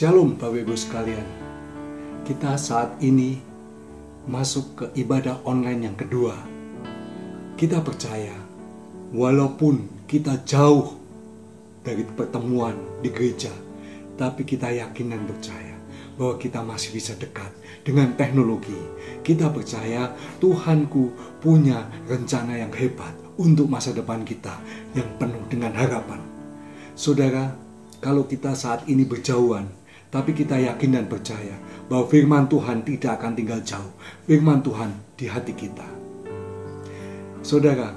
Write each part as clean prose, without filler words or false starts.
Shalom Bapak Ibu sekalian. Kita saat ini masuk ke ibadah online yang kedua. Kita percaya walaupun kita jauh dari pertemuan di gereja, tapi kita yakin dan percaya bahwa kita masih bisa dekat dengan teknologi. Kita percaya Tuhanku punya rencana yang hebat untuk masa depan kita yang penuh dengan harapan. Saudara, kalau kita saat ini berjauhan, tapi kita yakin dan percaya bahwa firman Tuhan tidak akan tinggal jauh. Firman Tuhan di hati kita. Saudara,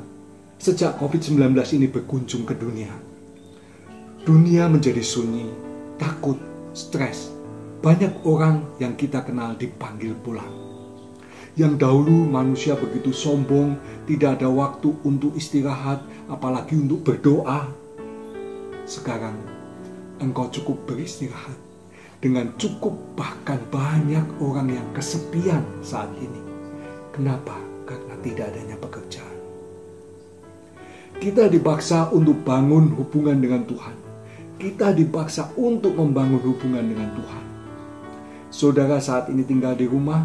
sejak COVID-19 ini berkunjung ke dunia, dunia menjadi sunyi, takut, stres. Banyak orang yang kita kenal dipanggil pulang. Yang dahulu manusia begitu sombong, tidak ada waktu untuk istirahat, apalagi untuk berdoa. Sekarang engkau cukup beristirahat. Dengan cukup, bahkan banyak orang yang kesepian saat ini. Kenapa? Karena tidak adanya pekerjaan. Kita dipaksa untuk bangun hubungan dengan Tuhan. Kita dipaksa untuk membangun hubungan dengan Tuhan. Saudara saat ini tinggal di rumah,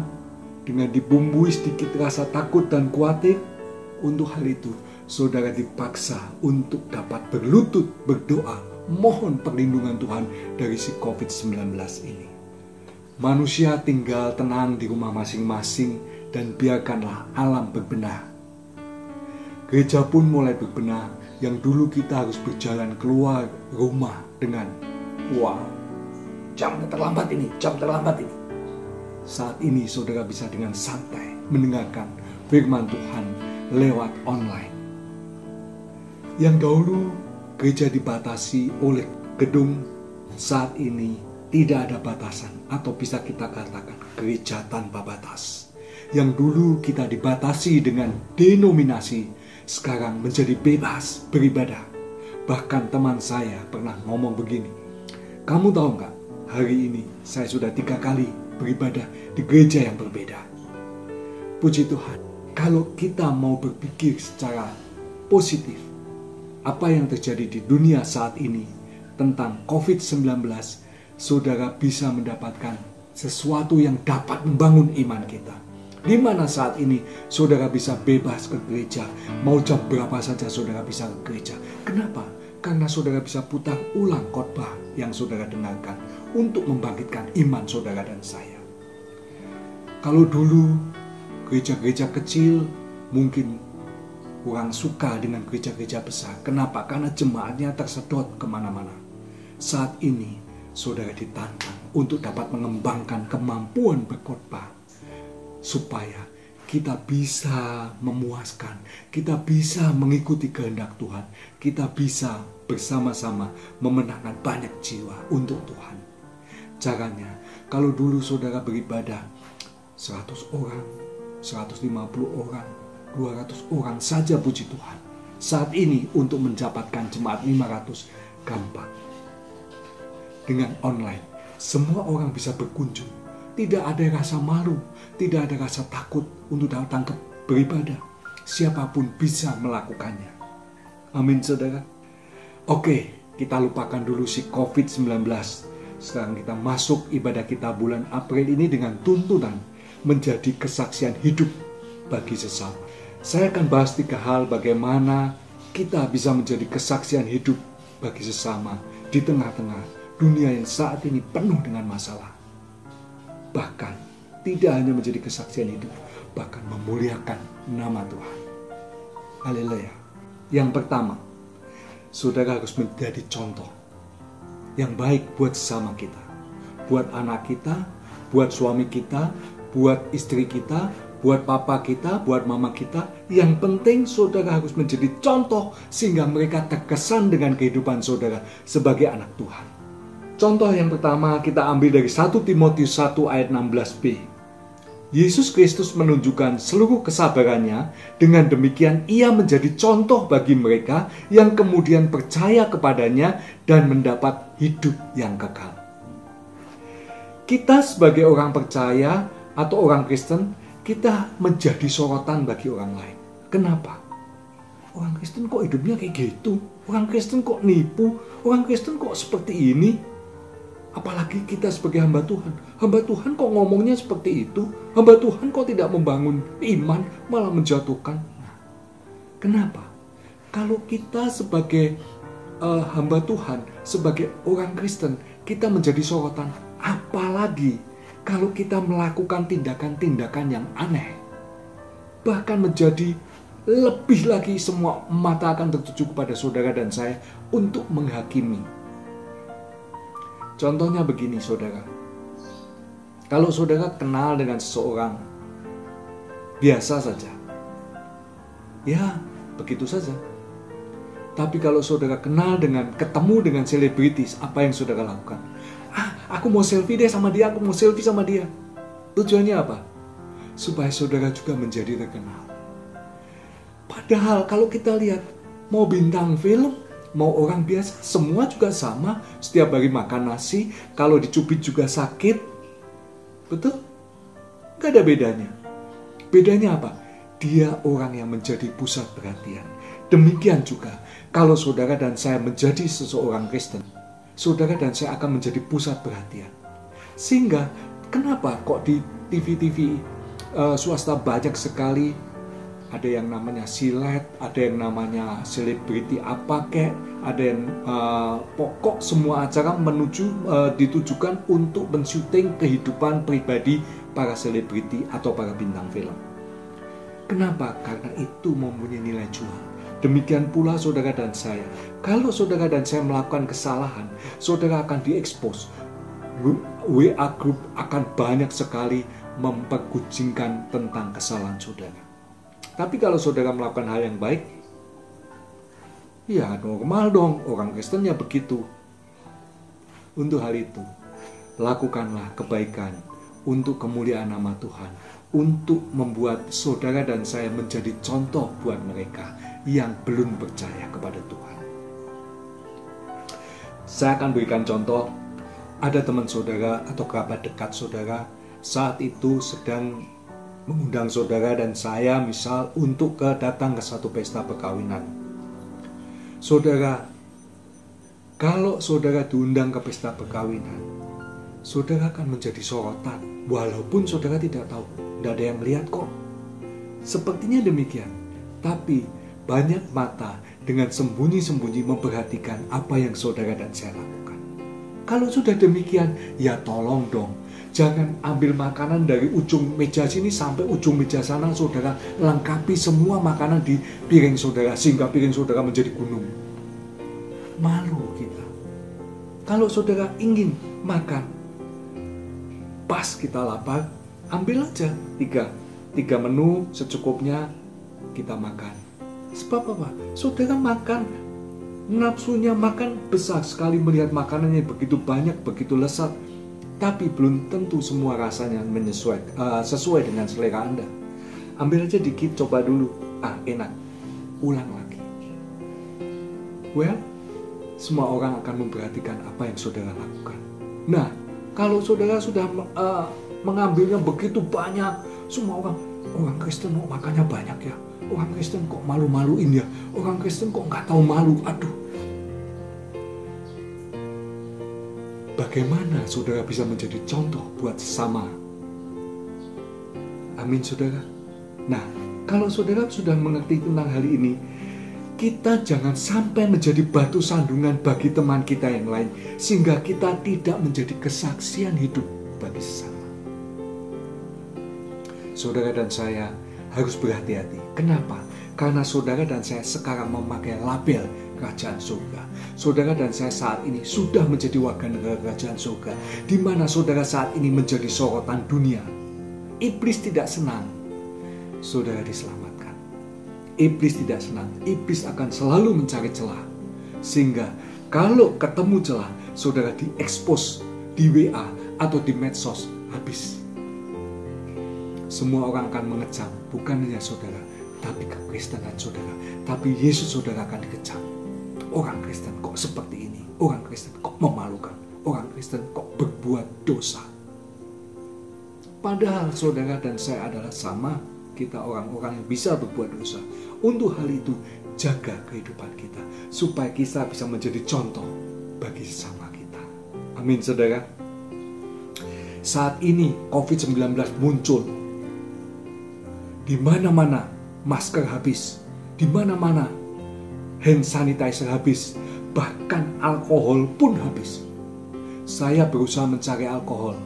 dengan dibumbui sedikit rasa takut dan khawatir. Untuk hal itu, saudara dipaksa untuk dapat berlutut, berdoa, mohon perlindungan Tuhan dari si COVID-19 ini. Manusia tinggal tenang di rumah masing-masing dan biarkanlah alam berbenah. Gereja pun mulai berbenah. Yang dulu kita harus berjalan keluar rumah dengan jam terlambat ini. Saat ini saudara bisa dengan santai mendengarkan firman Tuhan lewat online. Yang dahulu gereja dibatasi oleh gedung, saat ini tidak ada batasan, atau bisa kita katakan gereja tanpa batas. Yang dulu kita dibatasi dengan denominasi, sekarang menjadi bebas beribadah. Bahkan teman saya pernah ngomong begini, kamu tahu nggak, hari ini saya sudah 3 kali beribadah di gereja yang berbeda. Puji Tuhan, kalau kita mau berpikir secara positif, apa yang terjadi di dunia saat ini tentang COVID-19, saudara bisa mendapatkan sesuatu yang dapat membangun iman kita. Di mana saat ini saudara bisa bebas ke gereja, mau jam berapa saja saudara bisa ke gereja. Kenapa? Karena saudara bisa putar ulang khotbah yang saudara dengarkan untuk membangkitkan iman saudara dan saya. Kalau dulu gereja-gereja kecil mungkin kurang suka dengan gereja-gereja besar. Kenapa? Karena jemaatnya tersedot kemana-mana. Saat ini, saudara ditantang untuk dapat mengembangkan kemampuan berkhotbah, supaya kita bisa memuaskan, kita bisa mengikuti kehendak Tuhan, kita bisa bersama-sama memenangkan banyak jiwa untuk Tuhan. Caranya, kalau dulu saudara beribadah 100 orang, 150 orang, 200 orang saja, puji Tuhan. Saat ini untuk mendapatkan jemaat 500 gampang. Dengan online, semua orang bisa berkunjung. Tidak ada rasa malu, tidak ada rasa takut untuk datang ke beribadah. Siapapun bisa melakukannya. Amin saudara. Oke, kita lupakan dulu si COVID-19. Sekarang kita masuk ibadah kita bulan April ini dengan tuntunan menjadi kesaksian hidup bagi sesama. Saya akan bahas 3 hal bagaimana kita bisa menjadi kesaksian hidup bagi sesama di tengah-tengah dunia yang saat ini penuh dengan masalah. Bahkan tidak hanya menjadi kesaksian hidup, bahkan memuliakan nama Tuhan. Haleluya. Yang pertama, saudara harus menjadi contoh yang baik buat sesama kita, buat anak kita, buat suami kita, buat istri kita, buat papa kita, buat mama kita. Yang penting saudara harus menjadi contoh sehingga mereka terkesan dengan kehidupan saudara sebagai anak Tuhan. Contoh yang pertama kita ambil dari 1 Timotius 1 ayat 16b. Yesus Kristus menunjukkan seluruh kesabarannya, dengan demikian ia menjadi contoh bagi mereka yang kemudian percaya kepadanya dan mendapat hidup yang kekal. Kita sebagai orang percaya atau orang Kristen, kita menjadi sorotan bagi orang lain. Kenapa? Orang Kristen kok hidupnya kayak gitu? Orang Kristen kok nipu? Orang Kristen kok seperti ini? Apalagi kita sebagai hamba Tuhan. Hamba Tuhan kok ngomongnya seperti itu? Hamba Tuhan kok tidak membangun iman, malah menjatuhkan? Kenapa? Kalau kita sebagai hamba Tuhan, sebagai orang Kristen, kita menjadi sorotan. Apalagi kalau kita melakukan tindakan-tindakan yang aneh. Bahkan menjadi lebih lagi, semua mata akan tertuju kepada saudara dan saya untuk menghakimi. Contohnya begini saudara. Kalau saudara kenal dengan seseorang, biasa saja. Ya, begitu saja. Tapi kalau saudara ketemu dengan selebritis, apa yang saudara lakukan? Aku mau selfie deh sama dia, aku mau selfie sama dia. Tujuannya apa? Supaya saudara juga menjadi terkenal. Padahal kalau kita lihat, mau bintang film, mau orang biasa, semua juga sama. Setiap hari makan nasi, kalau dicubit juga sakit. Betul? Gak ada bedanya. Bedanya apa? Dia orang yang menjadi pusat perhatian. Demikian juga, kalau saudara dan saya menjadi seseorang Kristen, saudara dan saya akan menjadi pusat perhatian. Sehingga, kenapa kok di TV-TV swasta banyak sekali ada yang namanya silet, ada yang namanya selebriti apa kek, ada yang pokok semua acara ditujukan untuk mensyuting kehidupan pribadi para selebriti atau para bintang film. Kenapa? Karena itu mempunyai nilai jual. Demikian pula saudara dan saya. Kalau saudara dan saya melakukan kesalahan, saudara akan diekspos. WA group akan banyak sekali memperkucingkan tentang kesalahan saudara. Tapi kalau saudara melakukan hal yang baik, ya normal dong, orang Kristennya begitu. Untuk hal itu, lakukanlah kebaikan untuk kemuliaan nama Tuhan, untuk membuat saudara dan saya menjadi contoh buat mereka yang belum percaya kepada Tuhan. Saya akan berikan contoh, ada teman saudara atau kerabat dekat saudara saat itu sedang mengundang saudara dan saya misal untuk datang ke satu pesta perkawinan. Saudara, kalau saudara diundang ke pesta perkawinan, saudara akan menjadi sorotan. Walaupun saudara tidak tahu, tidak ada yang melihat kok. Sepertinya demikian. Tapi banyak mata dengan sembunyi-sembunyi memperhatikan apa yang saudara dan saya lakukan. Kalau sudah demikian, ya tolong dong. Jangan ambil makanan dari ujung meja sini sampai ujung meja sana, saudara lengkapi semua makanan di piring saudara sehingga piring saudara menjadi gunung. Malu kita. Kalau saudara ingin makan, pas kita lapar, ambil aja tiga menu secukupnya kita makan. Sebab apa? Saudara makan, nafsunya makan besar sekali melihat makanannya begitu banyak, begitu lezat. Tapi belum tentu semua rasanya sesuai dengan selera Anda. Ambil aja dikit, coba dulu. Enak. Ulang lagi. Well, semua orang akan memperhatikan apa yang saudara lakukan. Nah, kalau saudara sudah mengambilnya begitu banyak, semua orang Kristen kok makannya banyak ya. Orang Kristen kok malu-maluin ya. Orang Kristen kok nggak tahu malu. Aduh. Bagaimana saudara bisa menjadi contoh buat sesama? Amin saudara. Nah, kalau saudara sudah mengerti tentang hal ini, kita jangan sampai menjadi batu sandungan bagi teman kita yang lain, sehingga kita tidak menjadi kesaksian hidup bagi sesama. Saudara dan saya harus berhati-hati. Kenapa? Karena saudara dan saya sekarang memakai label kerajaan surga. Saudara dan saya saat ini sudah menjadi warga negara kerajaan surga, di mana saudara saat ini menjadi sorotan dunia. Iblis tidak senang saudara diselamatkan. Iblis tidak senang. Iblis akan selalu mencari celah. Sehingga kalau ketemu celah, saudara diekspos di WA atau di medsos, habis. Semua orang akan mengecam, bukan hanya saudara, tapi kekristenan saudara. Tapi Yesus saudara akan dikecam. Orang Kristen kok seperti ini? Orang Kristen kok memalukan? Orang Kristen kok berbuat dosa? Padahal saudara dan saya adalah sama. Kita orang-orang yang bisa berbuat dosa. Untuk hal itu, jaga kehidupan kita. Supaya kita bisa menjadi contoh bagi sesama kita. Amin saudara. Saat ini COVID-19 muncul. Di mana-mana masker habis, di mana-mana hand sanitizer habis, bahkan alkohol pun habis. Saya berusaha mencari alkohol.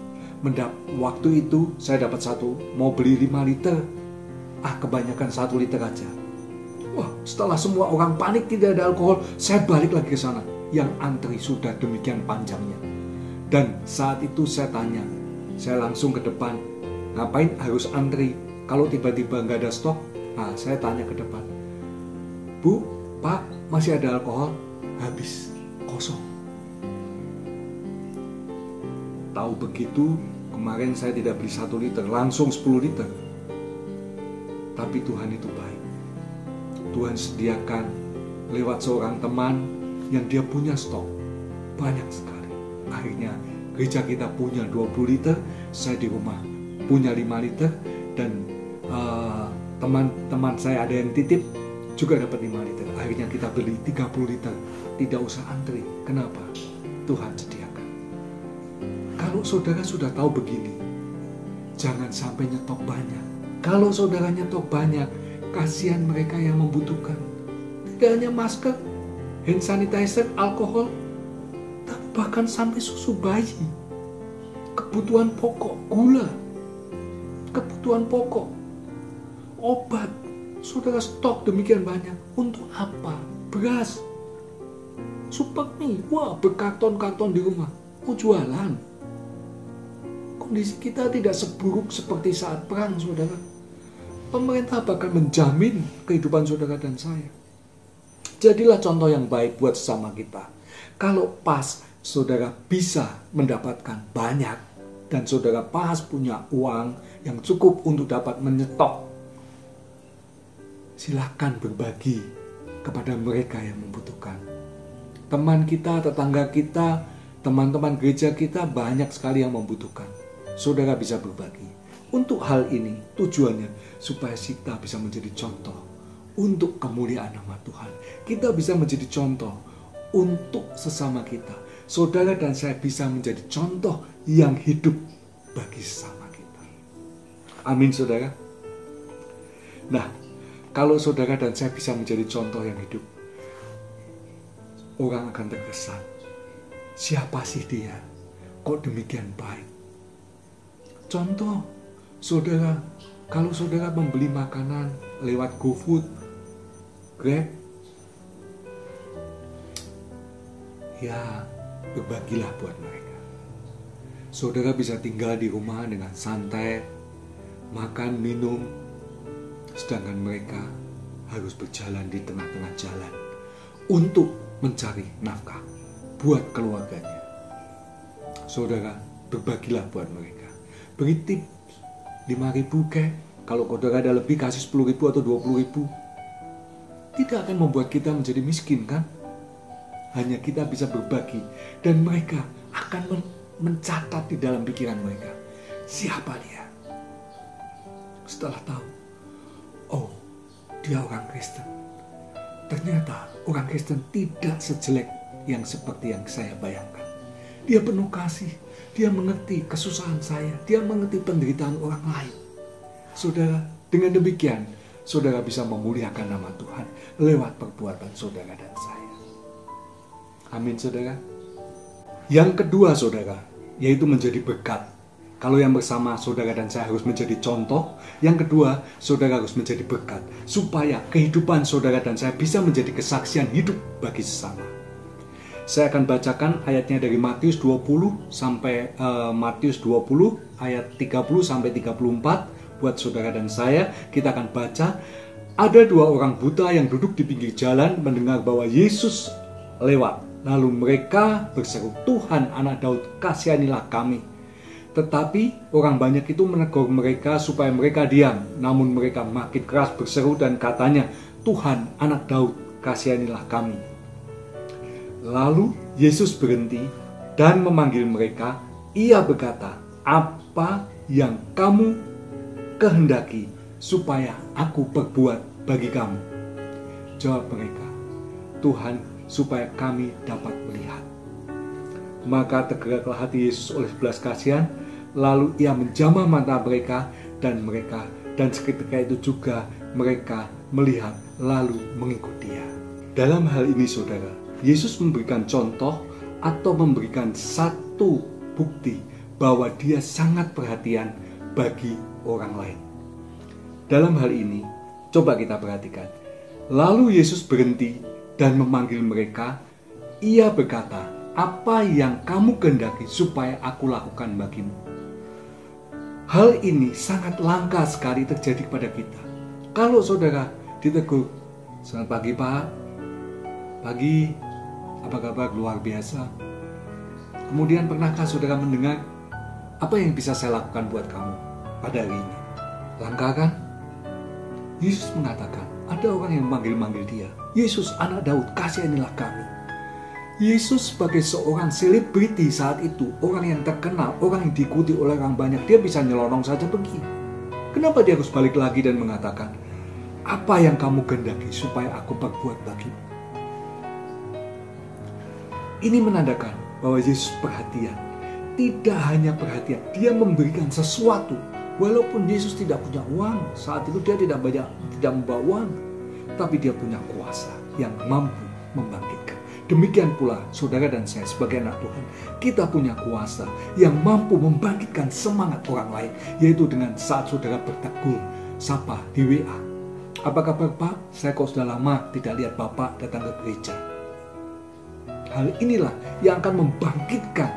Waktu itu saya dapat mau beli 5 liter. Kebanyakan 1 liter aja. Wah, setelah semua orang panik tidak ada alkohol, saya balik lagi ke sana. Yang antri sudah demikian panjangnya. Dan saat itu saya tanya, saya langsung ke depan, ngapain harus antri? Kalau tiba-tiba nggak ada stok, saya tanya ke depan, Bu, Pak, masih ada alkohol? Habis, kosong. Tahu begitu, kemarin saya tidak beli 1 liter, langsung 10 liter. Tapi Tuhan itu baik. Tuhan sediakan lewat seorang teman yang dia punya stok banyak sekali. Akhirnya gereja kita punya 20 liter, saya di rumah punya 5 liter, dan teman-teman saya ada yang titip juga dapat 5 liter. Akhirnya kita beli 30 liter, tidak usah antri. Kenapa? Tuhan sediakan. Kalau saudara sudah tahu begini, jangan sampai nyetok banyak. Kalau saudara nyetok banyak, kasihan mereka yang membutuhkan. Tidak hanya masker, hand sanitizer, alkohol, tapi bahkan sampai susu bayi, kebutuhan pokok, gula, kebutuhan pokok, obat. Saudara stok demikian banyak. Untuk apa? Beras, super mie, wah, berkarton-karton di rumah. Mau jualan. Kondisi kita tidak seburuk seperti saat perang, saudara. Pemerintah bahkan menjamin kehidupan saudara dan saya. Jadilah contoh yang baik buat sesama kita. Kalau pas saudara bisa mendapatkan banyak, dan saudara pas punya uang yang cukup untuk dapat menyetok, silakan berbagi kepada mereka yang membutuhkan. Teman kita, tetangga kita, teman-teman gereja kita banyak sekali yang membutuhkan. Saudara bisa berbagi. Untuk hal ini tujuannya supaya kita bisa menjadi contoh untuk kemuliaan nama Tuhan. Kita bisa menjadi contoh untuk sesama kita. Saudara dan saya bisa menjadi contoh yang hidup bagi sesama kita. Amin saudara. Nah, kalau saudara dan saya bisa menjadi contoh yang hidup, orang akan terkesan, siapa sih dia? Kok demikian baik? Contoh, saudara, kalau saudara membeli makanan lewat GoFood, Grab, ya berbagilah buat mereka. Saudara bisa tinggal di rumah dengan santai, makan, minum, sedangkan mereka harus berjalan di tengah-tengah jalan untuk mencari nafkah buat keluarganya. Saudara, berbagilah buat mereka. Beri tip 5.000 kalau saudara ada lebih kasih 10.000 atau 20.000. Tidak akan membuat kita menjadi miskin, kan? Hanya kita bisa berbagi dan mereka akan mencatat di dalam pikiran mereka, siapa dia? Setelah tahu, oh, dia orang Kristen. Ternyata orang Kristen tidak sejelek yang seperti yang saya bayangkan. Dia penuh kasih, dia mengerti kesusahan saya, dia mengerti penderitaan orang lain. Saudara, dengan demikian, saudara bisa memuliakan nama Tuhan lewat perbuatan saudara dan saya. Amin, saudara. Yang kedua, saudara, yaitu menjadi berkat. Kalau yang bersama saudara dan saya harus menjadi contoh, yang kedua, saudara harus menjadi berkat, supaya kehidupan saudara dan saya bisa menjadi kesaksian hidup bagi sesama. Saya akan bacakan ayatnya dari Matius 20 sampai Matius 20 ayat 30 sampai 34 buat saudara dan saya. Kita akan baca. Ada 2 orang buta yang duduk di pinggir jalan mendengar bahwa Yesus lewat. Lalu mereka berseru, "Tuhan, Anak Daud, kasihanilah kami." Tetapi orang banyak itu menegur mereka supaya mereka diam. Namun mereka makin keras berseru dan katanya, "Tuhan, Anak Daud, kasihanilah kami." Lalu Yesus berhenti dan memanggil mereka. Ia berkata, "Apa yang kamu kehendaki supaya aku perbuat bagi kamu?" Jawab mereka, "Tuhan, supaya kami dapat melihat." Maka tergeraklah hati Yesus oleh belas kasihan, lalu ia menjamah mata mereka, dan seketika itu juga mereka melihat lalu mengikut dia. Dalam hal ini saudara, Yesus memberikan contoh atau memberikan satu bukti bahwa dia sangat perhatian bagi orang lain. Dalam hal ini, coba kita perhatikan. Lalu Yesus berhenti dan memanggil mereka. Ia berkata, "Apa yang kamu kehendaki supaya aku lakukan bagimu?" Hal ini sangat langka sekali terjadi pada kita. Kalau saudara ditegur, "Selamat pagi Pak." "Pagi, apa kabar?" "Luar biasa." Kemudian pernahkah saudara mendengar, "Apa yang bisa saya lakukan buat kamu pada hari ini?" Langka kan? Yesus mengatakan, ada orang yang memanggil-manggil dia. "Yesus, anak Daud, kasihanilah kami." Yesus sebagai seorang selebriti saat itu, orang yang terkenal, orang yang diikuti oleh orang banyak, dia bisa nyelonong saja pergi. Kenapa dia harus balik lagi dan mengatakan, "Apa yang kamu kehendaki supaya aku perbuat bagimu?" Ini menandakan bahwa Yesus perhatian. Tidak hanya perhatian, dia memberikan sesuatu. Walaupun Yesus tidak punya uang, saat itu dia tidak membawa uang, tapi dia punya kuasa yang mampu membangkitkan. Demikian pula saudara dan saya sebagai anak Tuhan, kita punya kuasa yang mampu membangkitkan semangat orang lain, yaitu dengan saat saudara bertegur, sapa di WA. "Apa kabar Pak? Saya kok sudah lama tidak lihat Bapak datang ke gereja." Hal inilah yang akan membangkitkan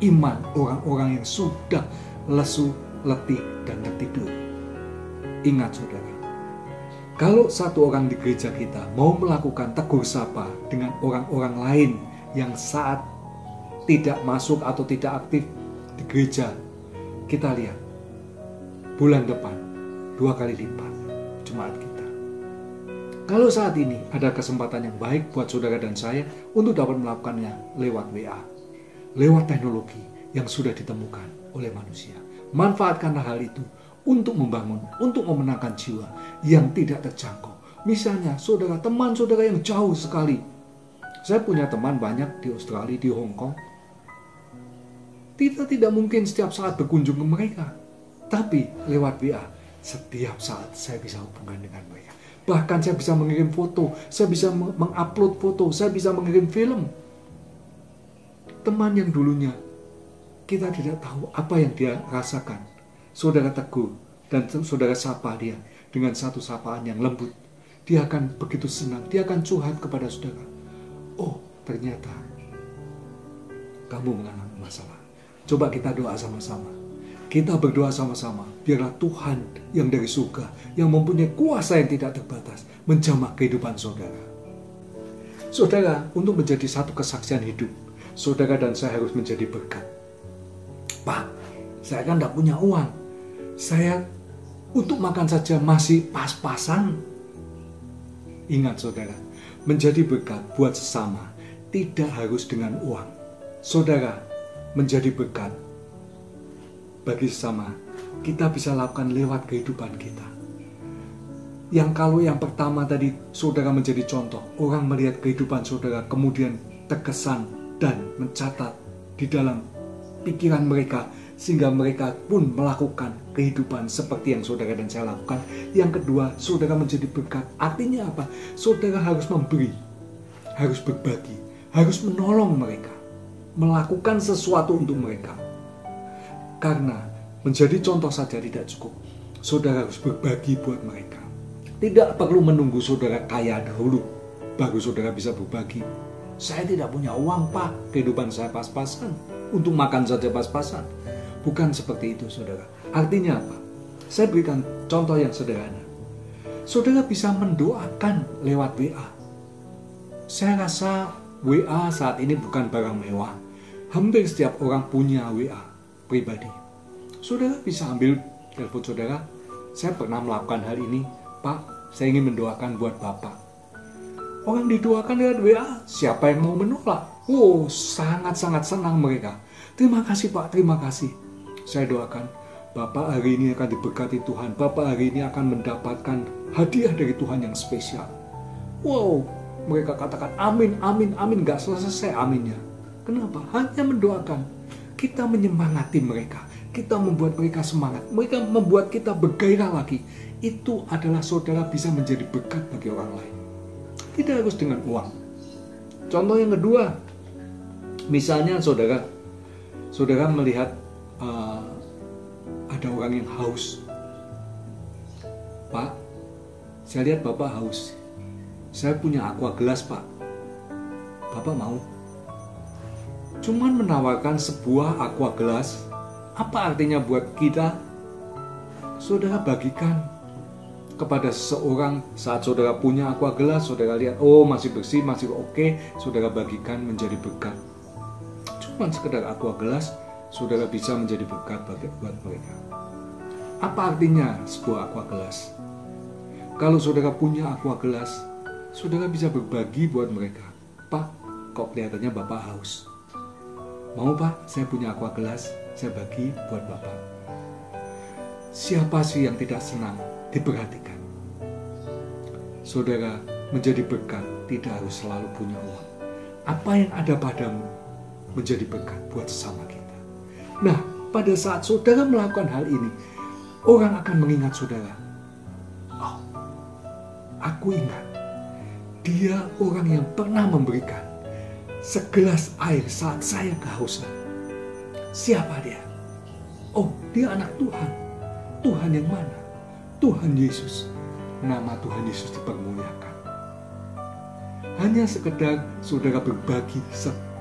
iman orang-orang yang sudah lesu, letih, dan tertidur. Ingat saudara, kalau satu orang di gereja kita mau melakukan tegur sapa dengan orang-orang lain yang saat tidak masuk atau tidak aktif di gereja, kita lihat bulan depan 2 kali lipat jemaat kita. Kalau saat ini ada kesempatan yang baik buat saudara dan saya untuk dapat melakukannya lewat WA, lewat teknologi yang sudah ditemukan oleh manusia. Manfaatkanlah hal itu untuk membangun, untuk memenangkan jiwa yang tidak terjangkau. Misalnya saudara, teman saudara yang jauh sekali. Saya punya teman banyak di Australia, di Hong Kong. Kita tidak mungkin setiap saat berkunjung ke mereka, tapi lewat WA setiap saat saya bisa hubungan dengan mereka. Bahkan saya bisa mengirim foto, saya bisa mengupload foto, saya bisa mengirim film. Teman yang dulunya kita tidak tahu apa yang dia rasakan, saudara tegur dan saudara sapa dia dengan satu sapaan yang lembut, dia akan begitu senang, dia akan curhat kepada saudara. "Oh, ternyata kamu mengalami masalah. Coba kita doa sama-sama. Kita berdoa sama-sama, biarlah Tuhan yang dari surga, yang mempunyai kuasa yang tidak terbatas, menjamah kehidupan saudara." Saudara, untuk menjadi satu kesaksian hidup, saudara dan saya harus menjadi berkat. "Pak, saya kan tidak punya uang. Saya untuk makan saja masih pas-pasan." Ingat saudara, menjadi berkat buat sesama tidak harus dengan uang. Saudara, menjadi berkat bagi sesama kita bisa lakukan lewat kehidupan kita. Kalau yang pertama tadi saudara menjadi contoh, orang melihat kehidupan saudara kemudian terkesan dan mencatat di dalam pikiran mereka, sehingga mereka pun melakukan kehidupan seperti yang saudara dan saya lakukan. Yang kedua, saudara menjadi berkat. Artinya apa? Saudara harus memberi, harus berbagi, harus menolong mereka, melakukan sesuatu untuk mereka. Karena menjadi contoh saja tidak cukup, saudara harus berbagi buat mereka. Tidak perlu menunggu saudara kaya dahulu baru saudara bisa berbagi. "Saya tidak punya uang Pak, kehidupan saya pas-pasan, untuk makan saja pas-pasan." Bukan seperti itu saudara. Artinya apa? Saya berikan contoh yang sederhana. Saudara bisa mendoakan lewat WA. Saya rasa WA saat ini bukan barang mewah. Hampir setiap orang punya WA pribadi. Saudara bisa ambil telepon saudara. "Saya pernah melakukan hal ini, Pak, saya ingin mendoakan buat Bapak." Orang didoakan lewat WA, siapa yang mau menolak? Oh, sangat-sangat senang mereka. "Terima kasih Pak, terima kasih. Saya doakan Bapak hari ini akan diberkati Tuhan. Bapak hari ini akan mendapatkan hadiah dari Tuhan yang spesial." Wow, mereka katakan amin, amin, amin. Gak selesai aminnya. Kenapa? Hanya mendoakan. Kita menyemangati mereka. Kita membuat mereka semangat. Mereka membuat kita bergairah lagi. Itu adalah saudara bisa menjadi berkat bagi orang lain. Tidak harus dengan uang. Contoh yang kedua, misalnya saudara melihat ada orang yang haus. Pak, saya lihat Bapak haus. Saya punya aqua gelas, Pak. Bapak mau? Cuman menawarkan sebuah aqua gelas, apa artinya buat kita? Saudara bagikan kepada seseorang. Saat saudara punya aqua gelas, saudara lihat, oh masih bersih, masih oke, saudara bagikan menjadi berkat. Cuman sekedar aqua gelas, saudara bisa menjadi berkat buat mereka. Apa artinya sebuah aqua gelas? Kalau saudara punya aqua gelas, saudara bisa berbagi buat mereka. Pak, kok kelihatannya Bapak haus? Mau Pak, saya punya aqua gelas, saya bagi buat Bapak. Siapa sih yang tidak senang diperhatikan? Saudara menjadi berkat tidak harus selalu punya uang. Apa yang ada padamu menjadi berkat buat sesama kita. Nah, pada saat saudara melakukan hal ini, orang akan mengingat saudara. Oh, aku ingat, dia orang yang pernah memberikan segelas air saat saya kehausan. Siapa dia? Oh, dia anak Tuhan. Tuhan yang mana? Tuhan Yesus. Nama Tuhan Yesus dipermuliakan. Hanya sekedar saudara berbagi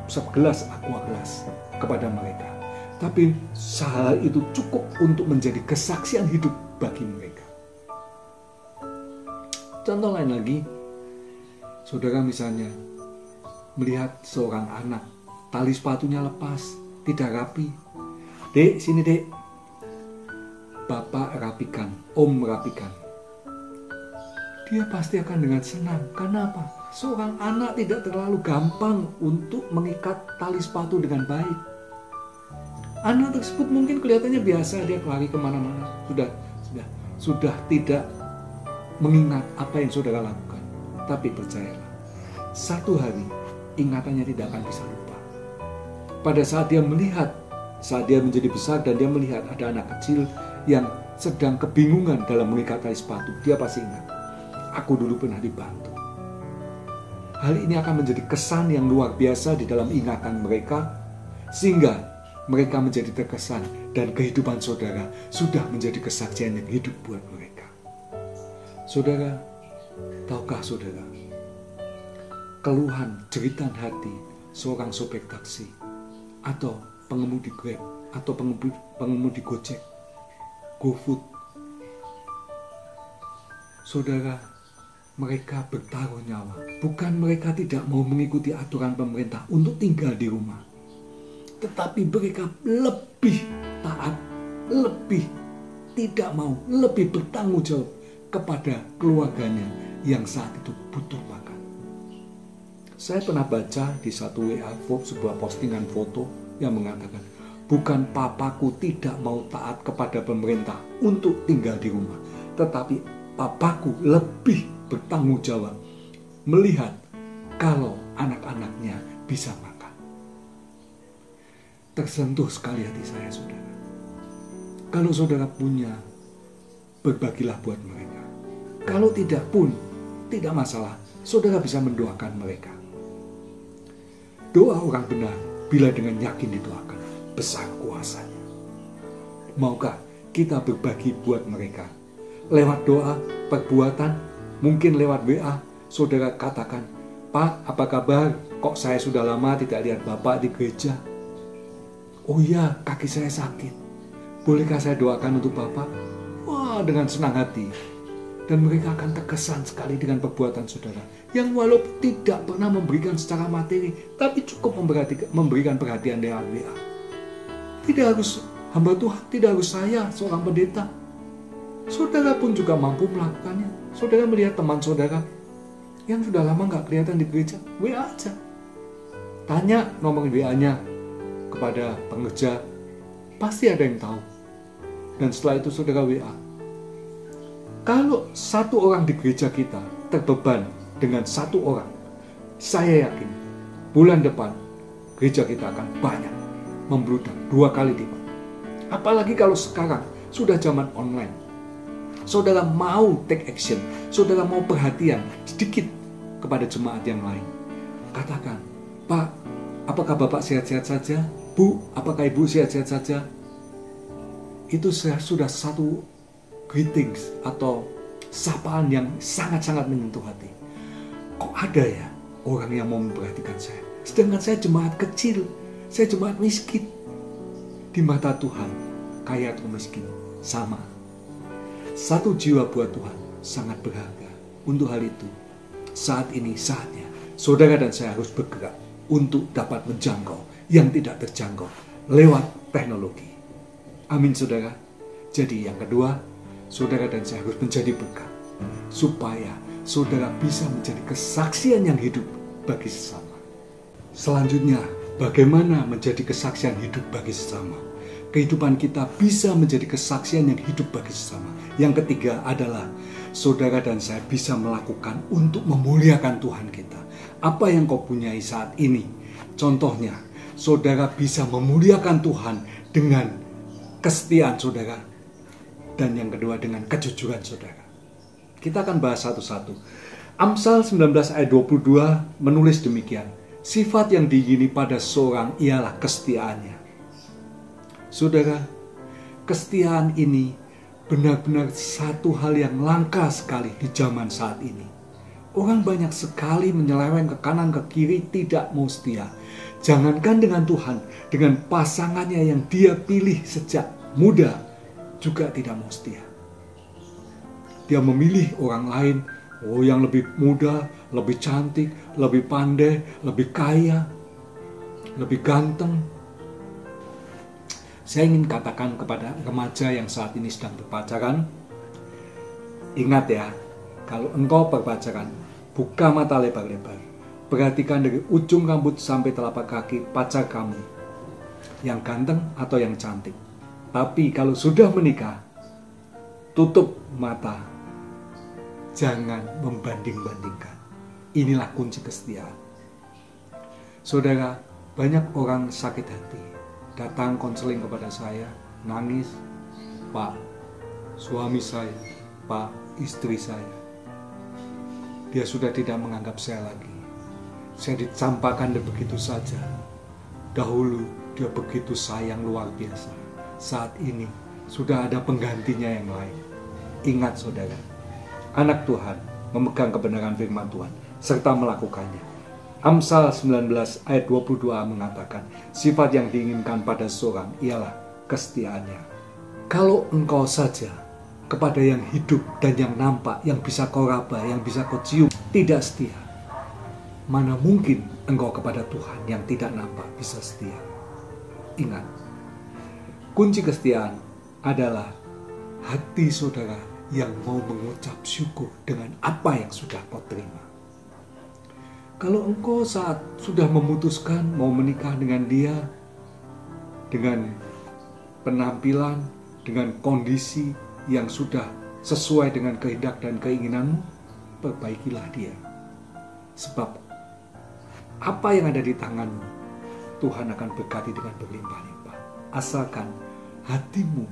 segelas aqua gelas kepada mereka. Tapi hal itu cukup untuk menjadi kesaksian hidup bagi mereka. Contoh lain lagi, saudara misalnya melihat seorang anak, tali sepatunya lepas, tidak rapi. Dek, sini dek. Bapak rapikan, om rapikan. Dia pasti akan dengan senang. Karena apa? Seorang anak tidak terlalu gampang untuk mengikat tali sepatu dengan baik. Anak tersebut mungkin kelihatannya biasa, dia lari kemana-mana. Sudah tidak mengingat apa yang saudara lakukan. Tapi percayalah, satu hari ingatannya tidak akan bisa lupa. Pada saat dia melihat, saat dia menjadi besar dan dia melihat ada anak kecil yang sedang kebingungan dalam mengikat tali sepatu, dia pasti ingat, aku dulu pernah dibantu. Hal ini akan menjadi kesan yang luar biasa di dalam ingatan mereka, sehingga mereka menjadi terkesan dan kehidupan saudara sudah menjadi kesaksian yang hidup buat mereka. Saudara, tahukah saudara, keluhan, jeritan hati seorang sopir taksi atau pengemudi Grab atau pengemudi Gojek, GoFood, saudara, mereka bertaruh nyawa. Bukan mereka tidak mau mengikuti aturan pemerintah untuk tinggal di rumah, tetapi mereka lebih taat, lebih tidak mau, lebih bertanggung jawab kepada keluarganya yang saat itu butuh makan. Saya pernah baca di satu WA sebuah postingan foto yang mengatakan, bukan papaku tidak mau taat kepada pemerintah untuk tinggal di rumah, tetapi papaku lebih bertanggung jawab melihat kalau anak-anaknya bisa makan. Tersentuh sekali hati saya, saudara. Kalau saudara punya, berbagilah buat mereka. Kalau tidak pun, tidak masalah. Saudara bisa mendoakan mereka. Doa orang benar, bila dengan yakin didoakan, besar kuasanya. Maukah kita berbagi buat mereka? Lewat doa, perbuatan, mungkin lewat WA, saudara katakan, Pak, apa kabar? Kok saya sudah lama tidak lihat Bapak di gereja? Oh iya, kaki saya sakit. Bolehkah saya doakan untuk Bapak? Wah, dengan senang hati. Dan mereka akan terkesan sekali dengan perbuatan saudara, yang walaupun tidak pernah memberikan secara materi, tapi cukup memberikan perhatian lewat WA. Tidak harus hamba Tuhan, tidak harus saya, seorang pendeta. Saudara pun juga mampu melakukannya. Saudara melihat teman saudara yang sudah lama nggak kelihatan di gereja, WA aja. Tanya nomor WA-nya kepada pengerja, pasti ada yang tahu. Dan setelah itu saudara WA. Kalau satu orang di gereja kita terbeban dengan satu orang, saya yakin bulan depan gereja kita akan banyak membludak 2 kali lipat. Apalagi kalau sekarang sudah zaman online. Saudara mau take action, saudara mau perhatian sedikit kepada jemaat yang lain. Katakan, Pak, apakah Bapak sehat-sehat saja? Bu, apakah Ibu sehat-sehat saja? Itu sudah satu greetings atau sapaan yang sangat-sangat menyentuh hati. Kok ada ya orang yang mau memperhatikan saya? Sedangkan saya jemaat kecil, saya jemaat miskin. Di mata Tuhan, kaya atau miskin, sama. Satu jiwa buat Tuhan sangat berharga. Untuk hal itu, saat ini saatnya saudara dan saya harus bergerak untuk dapat menjangkau yang tidak terjangkau lewat teknologi. Amin saudara. Jadi yang kedua, saudara dan saya harus menjadi berkat supaya saudara bisa menjadi kesaksian yang hidup bagi sesama. Selanjutnya, bagaimana menjadi kesaksian hidup bagi sesama? Kehidupan kita bisa menjadi kesaksian yang hidup bagi sesama. Yang ketiga adalah saudara dan saya bisa melakukan untuk memuliakan Tuhan kita. Apa yang kau punyai saat ini? Contohnya, saudara bisa memuliakan Tuhan dengan kesetiaan saudara. Dan yang kedua dengan kejujuran saudara. Kita akan bahas satu-satu. Amsal 19 ayat 22 menulis demikian. Sifat yang diingini pada seorang ialah kesetiaannya. Saudara, kesetiaan ini benar-benar satu hal yang langka sekali di zaman saat ini. Orang banyak sekali menyeleweng ke kanan ke kiri, tidak mau setia. Jangankan dengan Tuhan, dengan pasangannya yang dia pilih sejak muda juga tidak mau setia. Dia memilih orang lain, yang lebih muda, lebih cantik, lebih pandai, lebih kaya, lebih ganteng. Saya ingin katakan kepada remaja yang saat ini sedang berpacaran, ingat ya, kalau engkau berpacaran, buka mata lebar-lebar. Perhatikan dari ujung rambut sampai telapak kaki pacar kamu, yang ganteng atau yang cantik. Tapi kalau sudah menikah, tutup mata. Jangan membanding-bandingkan. Inilah kunci kesetiaan. Saudara, banyak orang sakit hati. Datang konseling kepada saya, nangis, Pak, suami saya, Pak, istri saya. Dia sudah tidak menganggap saya lagi. Saya dicampakkan begitu saja. Dahulu dia begitu sayang luar biasa. Saat ini sudah ada penggantinya yang lain. Ingat saudara, anak Tuhan memegang kebenaran firman Tuhan serta melakukannya. Amsal 19 ayat 22 mengatakan, sifat yang diinginkan pada seorang ialah kesetiaannya. Kalau engkau saja kepada yang hidup dan yang nampak, yang bisa kau raba, yang bisa kau cium, tidak setia, mana mungkin engkau kepada Tuhan yang tidak nampak bisa setia. Ingat, kunci kesetiaan adalah hati saudara yang mau mengucap syukur dengan apa yang sudah kau terima. Kalau engkau saat sudah memutuskan mau menikah dengan dia, dengan penampilan, dengan kondisi yang sudah sesuai dengan kehendak dan keinginanmu, perbaikilah dia. Sebab apa yang ada di tanganmu, Tuhan akan berkati dengan berlimpah-limpah. Asalkan hatimu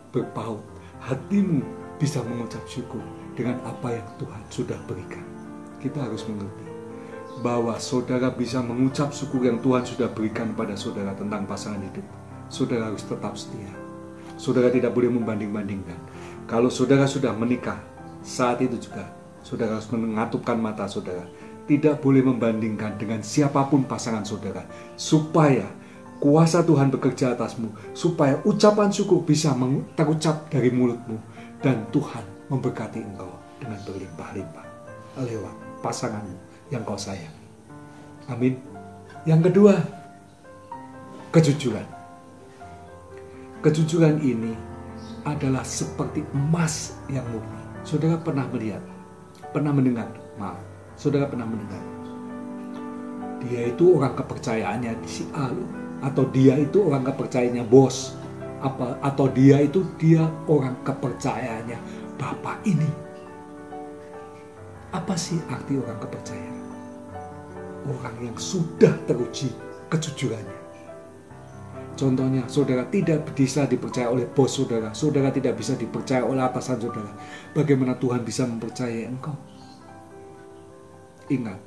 berpaut, hatimu bisa mengucap syukur dengan apa yang Tuhan sudah berikan. Kita harus mengerti bahwa saudara bisa mengucap syukur yang Tuhan sudah berikan pada saudara tentang pasangan hidup. Saudara harus tetap setia. Saudara tidak boleh membanding-bandingkan. Kalau saudara sudah menikah, saat itu juga saudara harus mengatupkan mata saudara. Tidak boleh membandingkan dengan siapapun pasangan saudara. Supaya kuasa Tuhan bekerja atasmu. Supaya ucapan syukur bisa terucap dari mulutmu. Dan Tuhan memberkati engkau dengan berlimpah-limpah lewat pasanganmu yang kau sayang. Amin. Yang kedua, kejujuran. Kejujuran ini adalah seperti emas yang murni. Saudara pernah melihat, pernah mendengar, saudara pernah mendengar, dia itu orang kepercayaannya si A loh, atau dia itu orang kepercayaannya bos, atau dia orang kepercayaannya bapak ini. Apa sih arti orang kepercayaan? Orang yang sudah teruji kejujurannya. Contohnya, saudara tidak bisa dipercaya oleh bos saudara, saudara tidak bisa dipercaya oleh atasan saudara. Bagaimana Tuhan bisa mempercayai engkau? Ingat,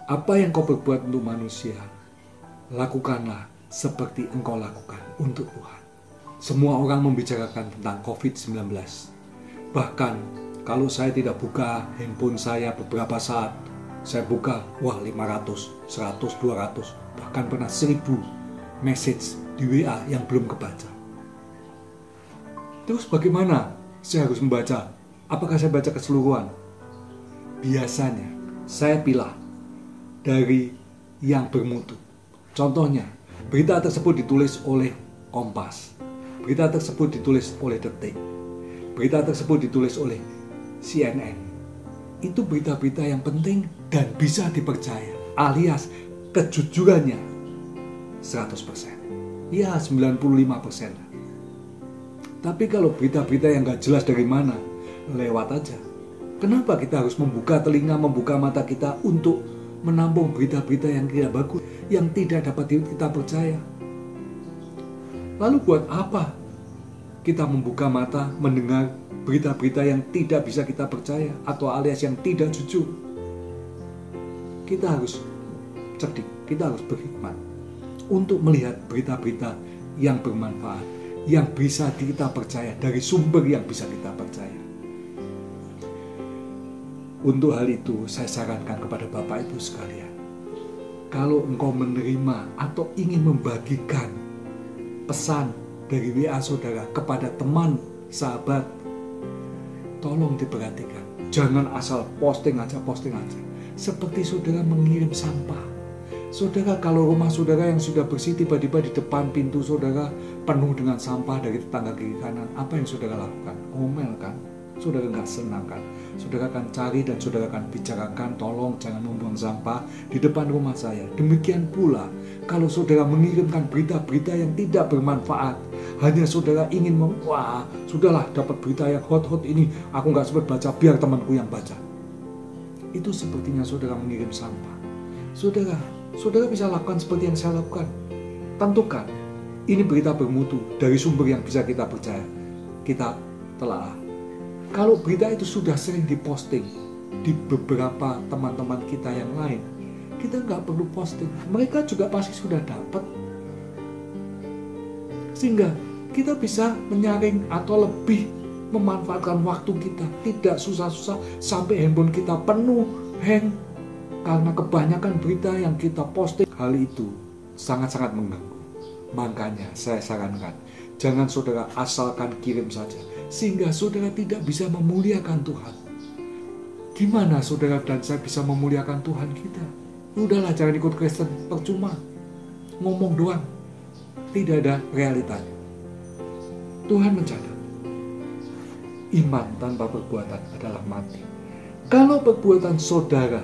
apa yang kau berbuat untuk manusia, lakukanlah seperti engkau lakukan untuk Tuhan. Semua orang membicarakan tentang COVID-19. Bahkan, kalau saya tidak buka handphone saya beberapa saat, saya buka, 500, 100, 200, bahkan pernah 1000 message di WA yang belum kebaca. Terus bagaimana saya harus membaca? Apakah saya baca keseluruhan? Biasanya saya pilih dari yang bermutu. Contohnya, berita tersebut ditulis oleh Kompas, berita tersebut ditulis oleh Detik, berita tersebut ditulis oleh CNN. Itu berita-berita yang penting dan bisa dipercaya, alias kejujurannya 100%. Ya, 95%. Tapi kalau berita-berita yang gak jelas dari mana, lewat aja. Kenapa kita harus membuka telinga, membuka mata kita untuk menampung berita-berita yang tidak bagus, yang tidak dapat kita percaya? Lalu buat apa kita membuka mata, mendengar berita-berita yang tidak bisa kita percaya, atau alias yang tidak jujur? Kita harus cerdik, kita harus berhikmat untuk melihat berita-berita yang bermanfaat, yang bisa kita percaya, dari sumber yang bisa kita percaya. Untuk hal itu, saya sarankan kepada Bapak Ibu sekalian, kalau engkau menerima atau ingin membagikan pesan dari WA saudara kepada teman, sahabat, tolong diperhatikan. Jangan asal posting aja. Seperti saudara mengirim sampah. Saudara, kalau rumah saudara yang sudah bersih, tiba-tiba di depan pintu saudara penuh dengan sampah dari tetangga kiri kanan, apa yang saudara lakukan? Ngomel kan? Saudara nggak senang kan? Saudara akan cari dan saudara akan bicarakan, tolong jangan membuang sampah di depan rumah saya. Demikian pula, kalau saudara mengirimkan berita-berita yang tidak bermanfaat, hanya saudara ingin sudahlah dapat berita yang hot ini, aku nggak sempat baca, biar temanku yang baca. Itu sepertinya saudara mengirim sampah. Saudara bisa lakukan seperti yang saya lakukan. Tentukan, ini berita bermutu dari sumber yang bisa kita percaya. Kita telah. Kalau berita itu sudah sering diposting di beberapa teman-teman kita yang lain, kita nggak perlu posting. Mereka juga pasti sudah dapat. Sehingga kita bisa menyaring atau lebih memanfaatkan waktu kita. Tidak susah-susah sampai handphone kita penuh, hang. Karena kebanyakan berita yang kita posting, hal itu sangat-sangat mengganggu. Makanya saya sarankan, jangan saudara asalkan kirim saja, sehingga saudara tidak bisa memuliakan Tuhan. Gimana saudara dan saya bisa memuliakan Tuhan kita? Udahlah, jangan ikut Kristen, percuma. Ngomong doang, tidak ada realitanya. Tuhan mencatat, iman tanpa perbuatan adalah mati. Kalau perbuatan saudara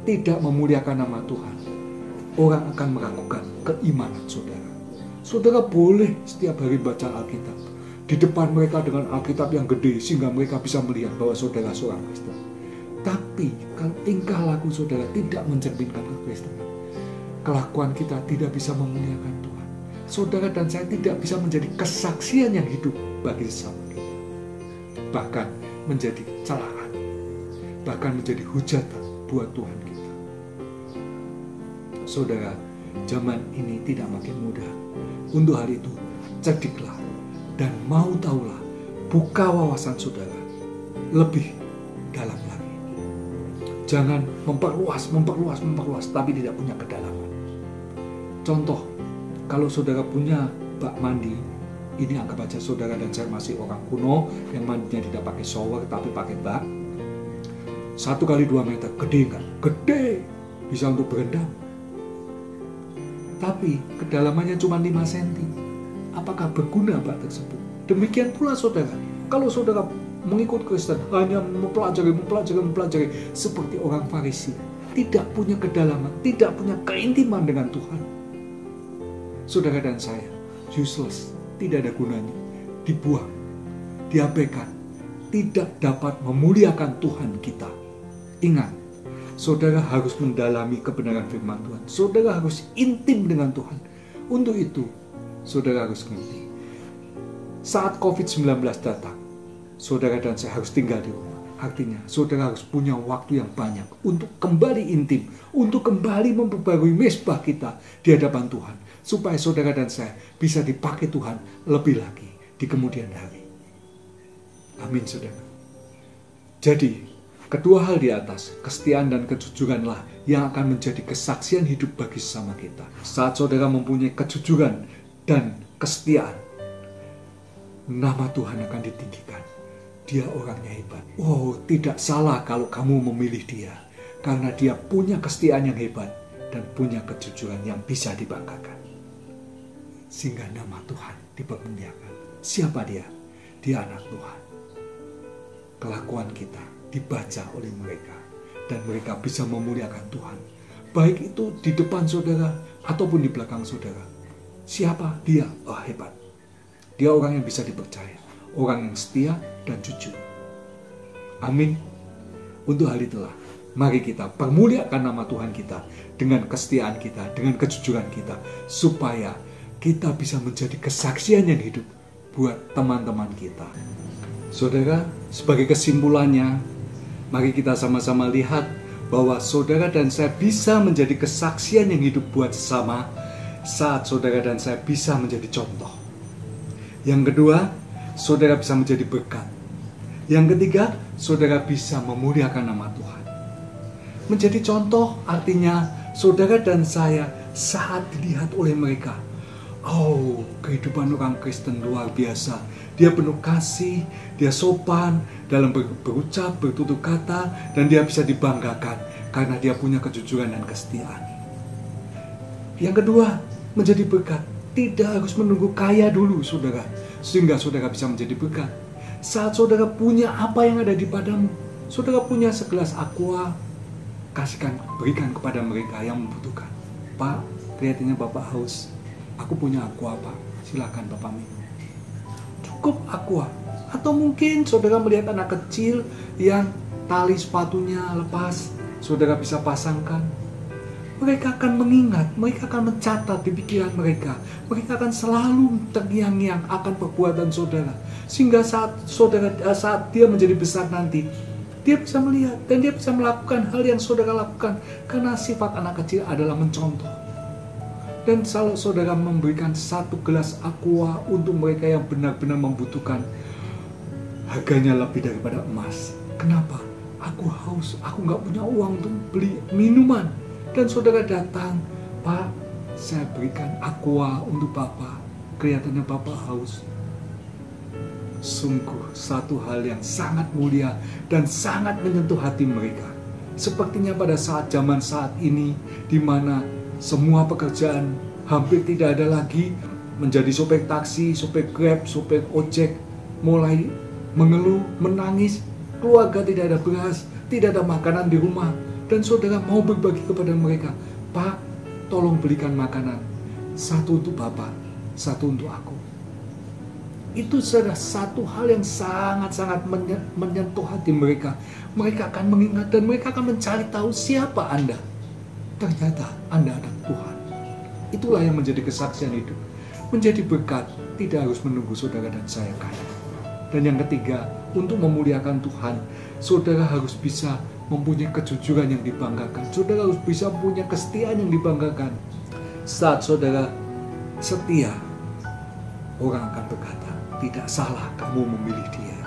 tidak memuliakan nama Tuhan, orang akan meragukan keimanan saudara. Saudara boleh setiap hari baca Alkitab di depan mereka dengan Alkitab yang gede, sehingga mereka bisa melihat bahwa saudara seorang Kristen. Tapi kalau tingkah laku saudara tidak mencerminkan kekristenan, kelakuan kita tidak bisa memuliakan Tuhan. Saudara dan saya tidak bisa menjadi kesaksian yang hidup bagi sesama kita, bahkan menjadi celaan, bahkan menjadi hujatan buat Tuhan kita. Saudara, zaman ini tidak makin mudah. Untuk hal itu, cerdiklah dan mau tahulah, buka wawasan saudara lebih dalam lagi. Jangan memperluas, tapi tidak punya kedalaman. Contoh, kalau saudara punya bak mandi, ini anggap aja saudara dan saya masih orang kuno yang mandinya tidak pakai shower tapi pakai bak. 1 kali 2 meter, gede kan? Gede, bisa untuk berendam. Tapi kedalamannya cuma 5 cm. Apakah berguna bak tersebut? Demikian pula saudara, kalau saudara mengikut Kristen hanya mempelajari seperti orang Farisi, tidak punya kedalaman, tidak punya keintiman dengan Tuhan, saudara dan saya useless, tidak ada gunanya, dibuang, diabaikan, tidak dapat memuliakan Tuhan kita. Ingat, saudara harus mendalami kebenaran firman Tuhan. Saudara harus intim dengan Tuhan. Untuk itu, saudara harus mengerti. Saat COVID-19 datang, saudara dan saya harus tinggal di rumah. Artinya, saudara harus punya waktu yang banyak untuk kembali intim, untuk kembali memperbarui mezbah kita di hadapan Tuhan, supaya saudara dan saya bisa dipakai Tuhan lebih lagi di kemudian hari. Amin, saudara. Jadi, kedua hal di atas, kesetiaan dan kejujuranlah yang akan menjadi kesaksian hidup bagi sesama kita. Saat saudara mempunyai kejujuran dan kesetiaan, nama Tuhan akan ditinggikan. Dia orangnya hebat. Oh, tidak salah kalau kamu memilih dia. Karena dia punya kesetiaan yang hebat dan punya kejujuran yang bisa dibanggakan. Sehingga nama Tuhan dipermuliakan. Siapa dia? Dia anak Tuhan. Kelakuan kita dibaca oleh mereka. Dan mereka bisa memuliakan Tuhan. Baik itu di depan saudara ataupun di belakang saudara. Siapa dia? Oh, hebat. Dia orang yang bisa dipercaya. Orang yang setia dan jujur. Amin. Untuk hal itulah, mari kita permuliakan nama Tuhan kita dengan kesetiaan kita, dengan kejujuran kita, supaya kita bisa menjadi kesaksian yang hidup buat teman-teman kita. Saudara, sebagai kesimpulannya, mari kita sama-sama lihat bahwa saudara dan saya bisa menjadi kesaksian yang hidup buat sesama saat saudara dan saya bisa menjadi contoh. Yang kedua, saudara bisa menjadi berkat. Yang ketiga, saudara bisa memuliakan nama Tuhan. Menjadi contoh artinya saudara dan saya saat dilihat oleh mereka. Oh, kehidupan orang Kristen luar biasa. Dia penuh kasih, dia sopan dalam berucap, bertutur kata, dan dia bisa dibanggakan karena dia punya kejujuran dan kesetiaan. Yang kedua, menjadi berkat. Tidak harus menunggu kaya dulu, saudara, sehingga saudara bisa menjadi berkat. Saat saudara punya apa yang ada di padamu, saudara punya segelas aqua, berikan kepada mereka yang membutuhkan. Pak, kelihatannya Bapak haus. Aku punya aqua, Pak. Silakan Bapak minum. Cukup aqua. Atau mungkin saudara melihat anak kecil yang tali sepatunya lepas, saudara bisa pasangkan. Mereka akan mengingat, mereka akan mencatat di pikiran mereka. Mereka akan selalu terngiang-ngiang akan perbuatan saudara. Sehingga saat dia menjadi besar nanti, dia bisa melihat dan dia bisa melakukan hal yang saudara lakukan. Karena sifat anak kecil adalah mencontoh. Dan kalau saudara memberikan satu gelas aqua untuk mereka yang benar-benar membutuhkan, harganya lebih daripada emas. Kenapa? Aku haus, aku gak punya uang untuk beli minuman. Dan saudara datang, Pak, saya berikan aqua untuk Bapak. Kelihatannya Bapak haus. Sungguh satu hal yang sangat mulia dan sangat menyentuh hati mereka. Sepertinya pada zaman saat ini, di mana semua pekerjaan hampir tidak ada lagi, menjadi sopir taksi, sopir Grab, sopir ojek, mulai mengeluh, menangis, keluarga tidak ada beras, tidak ada makanan di rumah. Dan saudara mau berbagi kepada mereka, Pak, tolong belikan makanan. Satu untuk Bapak, satu untuk aku. Itu adalah satu hal yang sangat-sangat menyentuh hati mereka. Mereka akan mengingat dan mereka akan mencari tahu siapa Anda. Ternyata Anda anak Tuhan. Itulah yang menjadi kesaksian hidup. Menjadi berkat, tidak harus menunggu saudara dan saya kaya. Dan yang ketiga, untuk memuliakan Tuhan, saudara harus bisa mempunyai kejujuran yang dibanggakan. Saudara harus bisa punya kesetiaan yang dibanggakan. Saat saudara setia, orang akan berkata, tidak salah kamu memilih dia.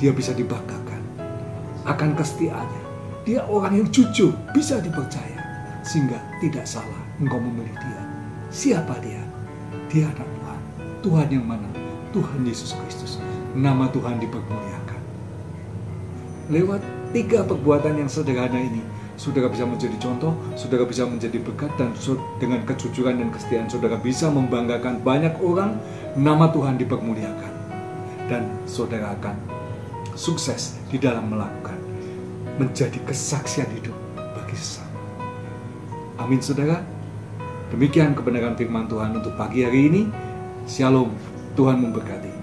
Dia bisa dibanggakan akan kesetiaannya. Dia orang yang jujur, bisa dipercaya. Sehingga tidak salah engkau memilih dia. Siapa dia? Dia anak Tuhan. Tuhan yang mana? Tuhan Yesus Kristus. Nama Tuhan dipermuliakan. Lewat 3 perbuatan yang sederhana ini, saudara bisa menjadi contoh, saudara bisa menjadi berkat, dan dengan kejujuran dan kesetiaan saudara bisa membanggakan banyak orang. Nama Tuhan dipermuliakan, dan saudara akan sukses di dalam melakukan, menjadi kesaksian hidup bagi sesama. Amin, saudara. Demikian kebenaran firman Tuhan untuk pagi hari ini. Shalom, Tuhan memberkati.